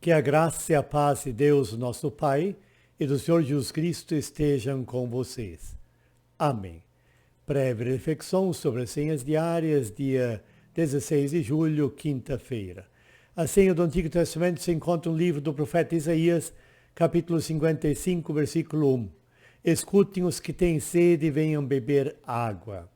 Que a graça e a paz de Deus, nosso Pai, e do Senhor Jesus Cristo estejam com vocês. Amém. Breve reflexão sobre as senhas diárias, dia 16 de julho, quinta-feira. A senha do Antigo Testamento se encontra no livro do profeta Isaías, capítulo 55, versículo 1. Escutem os que têm sede e venham beber água.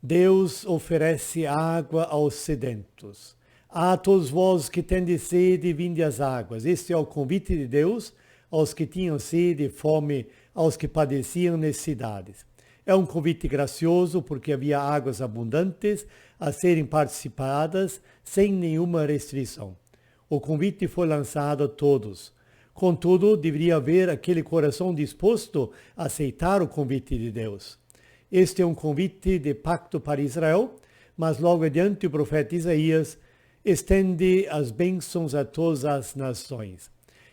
Deus oferece água aos sedentos. A todos vós que tendes sede, vinde às águas. Este é o convite de Deus aos que tinham sede e fome, aos que padeciam necessidades. É um convite gracioso porque havia águas abundantes a serem participadas sem nenhuma restrição. O convite foi lançado a todos. Contudo, deveria haver aquele coração disposto a aceitar o convite de Deus. Este é um convite de pacto para Israel, mas logo adiante o profeta Isaías estende as bênçãos a todas as nações.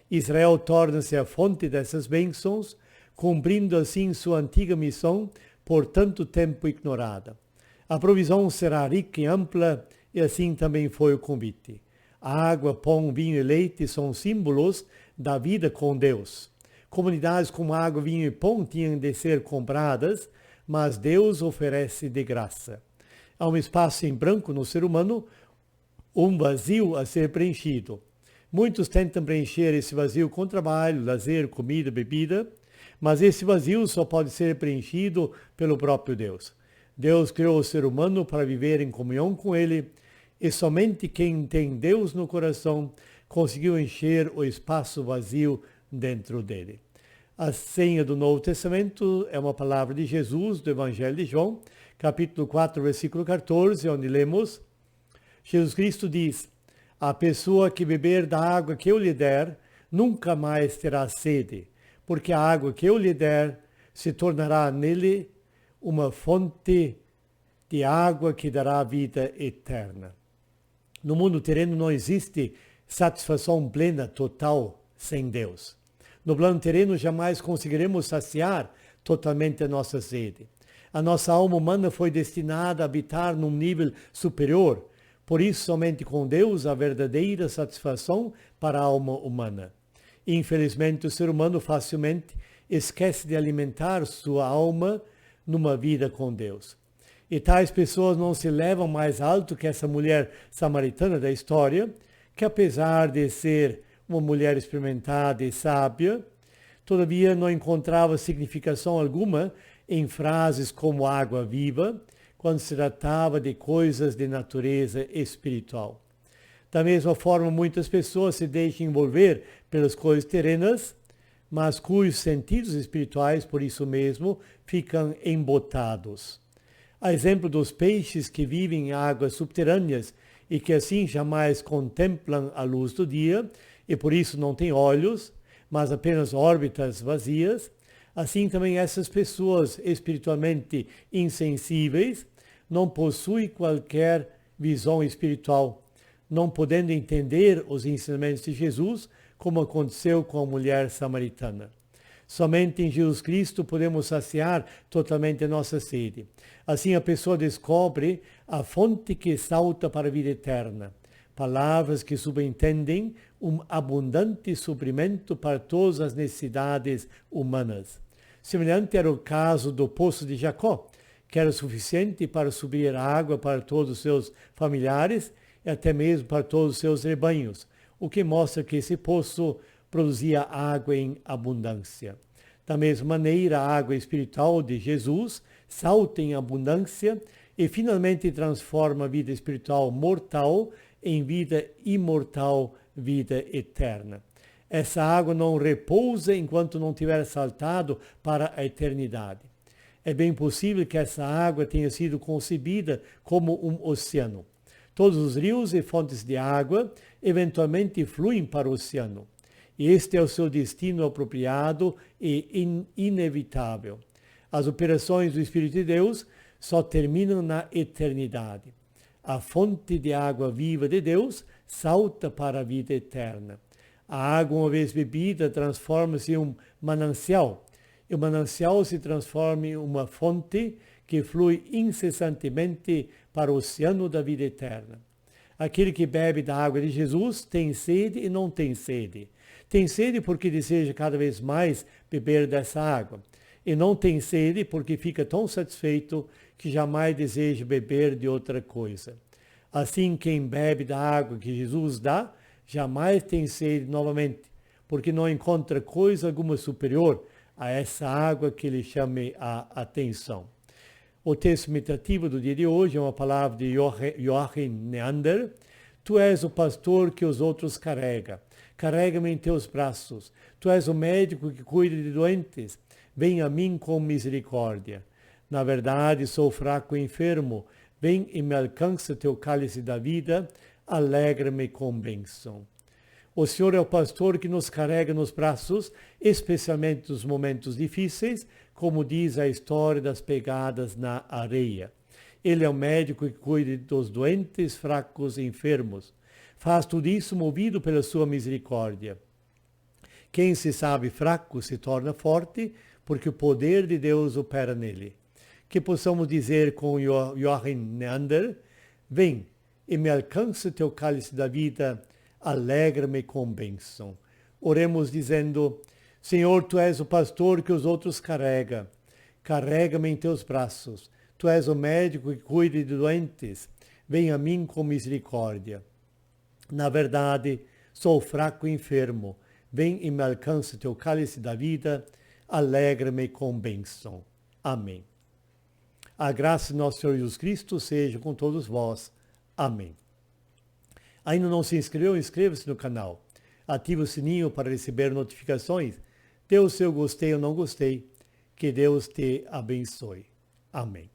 Israel torna-se a fonte dessas bênçãos, cumprindo assim sua antiga missão por tanto tempo ignorada. A provisão será rica e ampla, e assim também foi o convite. A água, pão, vinho e leite são símbolos da vida com Deus. Comunidades como água, vinho e pão tinham de ser compradas, mas Deus oferece de graça. Há um espaço em branco no ser humano, um vazio a ser preenchido. Muitos tentam preencher esse vazio com trabalho, lazer, comida, bebida, mas esse vazio só pode ser preenchido pelo próprio Deus. Deus criou o ser humano para viver em comunhão com Ele, e somente quem tem Deus no coração conseguiu encher o espaço vazio dentro dele. A senha do Novo Testamento é uma palavra de Jesus, do Evangelho de João, capítulo 4, versículo 14, onde lemos: Jesus Cristo diz: a pessoa que beber da água que eu lhe der, nunca mais terá sede, porque a água que eu lhe der se tornará nele uma fonte de água que dará vida eterna. No mundo terreno não existe satisfação plena, total, sem Deus. No plano terreno jamais conseguiremos saciar totalmente a nossa sede. A nossa alma humana foi destinada a habitar num nível superior. Por isso, somente com Deus há verdadeira satisfação para a alma humana. Infelizmente, o ser humano facilmente esquece de alimentar sua alma numa vida com Deus. E tais pessoas não se levam mais alto que essa mulher samaritana da história, que apesar de ser uma mulher experimentada e sábia, todavia não encontrava significação alguma em frases como água viva, quando se tratava de coisas de natureza espiritual. Da mesma forma, muitas pessoas se deixam envolver pelas coisas terrenas, mas cujos sentidos espirituais, por isso mesmo, ficam embotados. A exemplo dos peixes que vivem em águas subterrâneas e que assim jamais contemplam a luz do dia, e por isso não têm olhos, mas apenas órbitas vazias, assim também essas pessoas espiritualmente insensíveis não possuem qualquer visão espiritual, não podendo entender os ensinamentos de Jesus, como aconteceu com a mulher samaritana. Somente em Jesus Cristo podemos saciar totalmente a nossa sede. Assim a pessoa descobre a fonte que salta para a vida eterna. Palavras que subentendem um abundante suprimento para todas as necessidades humanas. Semelhante era o caso do poço de Jacó, que era suficiente para subir água para todos os seus familiares e até mesmo para todos os seus rebanhos, o que mostra que esse poço produzia água em abundância. Da mesma maneira, a água espiritual de Jesus salta em abundância e finalmente transforma a vida espiritual mortal em vida imortal, vida eterna. Essa água não repousa enquanto não tiver saltado para a eternidade. É bem possível que essa água tenha sido concebida como um oceano. Todos os rios e fontes de água eventualmente fluem para o oceano. E este é o seu destino apropriado e inevitável. As operações do Espírito de Deus só terminam na eternidade. A fonte de água viva de Deus salta para a vida eterna. A água, uma vez bebida, transforma-se em um manancial. E o manancial se transforma em uma fonte que flui incessantemente para o oceano da vida eterna. Aquele que bebe da água de Jesus tem sede e não tem sede. Tem sede porque deseja cada vez mais beber dessa água. E não tem sede porque fica tão satisfeito que jamais deseja beber de outra coisa. Assim, quem bebe da água que Jesus dá, jamais tem sede novamente, porque não encontra coisa alguma superior a essa água que lhe chame a atenção. O texto meditativo do dia de hoje é uma palavra de Joachim Neander. Tu és o pastor que os outros carrega. Carrega-me em teus braços. Tu és o médico que cuida de doentes. Vem a mim com misericórdia. Na verdade, sou fraco e enfermo. Vem e me alcança teu cálice da vida. Alegra-me com bênção. O Senhor é o pastor que nos carrega nos braços, especialmente nos momentos difíceis, como diz a história das pegadas na areia. Ele é o médico que cuida dos doentes, fracos e enfermos. Faz tudo isso movido pela sua misericórdia. Quem se sabe fraco se torna forte, porque o poder de Deus opera nele. Que possamos dizer com Joachim Neander: vem e me alcança teu cálice da vida, alegra-me com bênção. Oremos dizendo: Senhor, tu és o pastor que os outros carrega. Carrega-me em teus braços. Tu és o médico que cuida de doentes. Vem a mim com misericórdia. Na verdade, sou fraco e enfermo. Vem e me alcança teu cálice da vida. Alegra-me com bênção. Amém. A graça de nosso Senhor Jesus Cristo seja com todos vós. Amém. Ainda não se inscreveu? Inscreva-se no canal. Ative o sininho para receber notificações. Dê o seu gostei ou não gostei. Que Deus te abençoe. Amém.